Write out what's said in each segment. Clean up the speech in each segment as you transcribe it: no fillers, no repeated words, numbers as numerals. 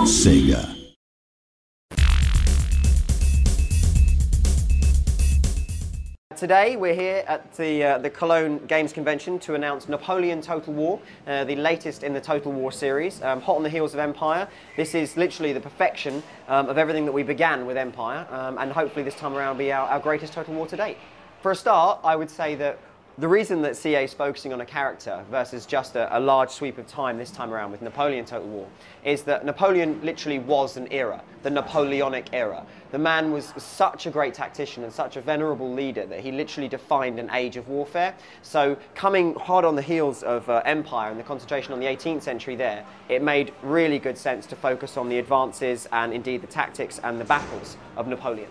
SEGA. Today we're here at the Cologne Games Convention to announce Napoleon Total War, the latest in the Total War series, hot on the heels of Empire. This is literally the perfection of everything that we began with Empire, and hopefully this time around will be our greatest Total War to date. For a start, I would say that the reason that CA is focusing on a character versus just a large sweep of time this time around with Napoleon Total War is that Napoleon literally was an era, the Napoleonic era. The man was such a great tactician and such a venerable leader that he literally defined an age of warfare. So coming hard on the heels of Empire and the concentration on the 18th century there, it made really good sense to focus on the advances and indeed the tactics and the battles of Napoleon.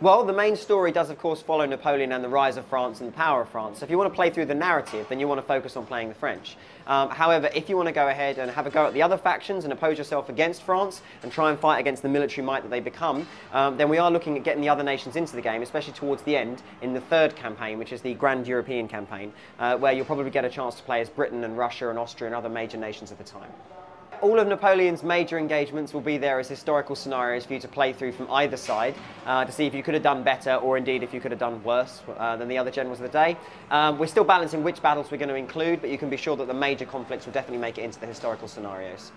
Well, the main story does of course follow Napoleon and the rise of France and the power of France. So if you want to play through the narrative, then you want to focus on playing the French. However, if you want to go ahead and have a go at the other factions and oppose yourself against France and try and fight against the military might that they become, then we are looking at getting the other nations into the game, especially towards the end in the third campaign, which is the Grand European campaign, where you'll probably get a chance to play as Britain and Russia and Austria and other major nations at the time. All of Napoleon's major engagements will be there as historical scenarios for you to play through from either side to see if you could have done better or indeed if you could have done worse than the other generals of the day. We're still balancing which battles we're going to include, but you can be sure that the major conflicts will definitely make it into the historical scenarios.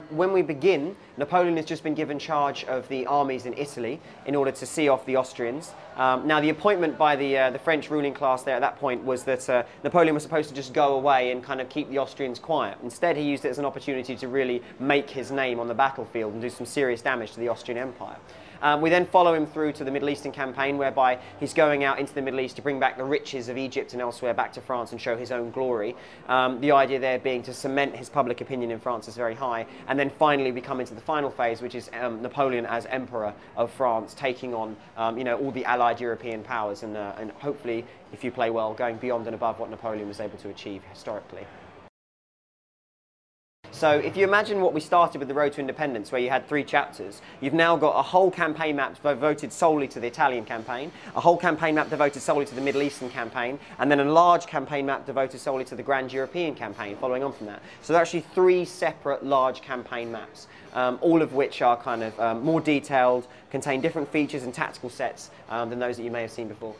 When we begin, Napoleon has just been given charge of the armies in Italy in order to see off the Austrians. Now the appointment by the French ruling class there at that point was that Napoleon was supposed to just go away and kind of keep the Austrians quiet. Instead he used it as an opportunity to really make his name on the battlefield and do some serious damage to the Austrian Empire. We then follow him through to the Middle Eastern campaign, whereby he's going out into the Middle East to bring back the riches of Egypt and elsewhere back to France and show his own glory. The idea there being to cement his public opinion in France as very high. And then finally we come into the final phase, which is Napoleon as Emperor of France, taking on all the allied European powers and hopefully, if you play well, going beyond and above what Napoleon was able to achieve historically. So if you imagine what we started with the Road to Independence, where you had 3 chapters, you've now got a whole campaign map devoted solely to the Italian campaign, a whole campaign map devoted solely to the Middle Eastern campaign, and then a large campaign map devoted solely to the Grand European campaign following on from that. So there are actually 3 separate large campaign maps, all of which are kind of more detailed, contain different features and tactical sets than those that you may have seen before.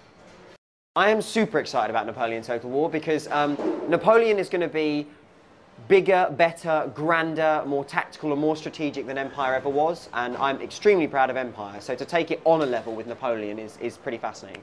I am super excited about Napoleon Total War because Napoleon is going to be bigger, better, grander, more tactical and more strategic than Empire ever was, and I'm extremely proud of Empire, so to take it on a level with Napoleon is pretty fascinating.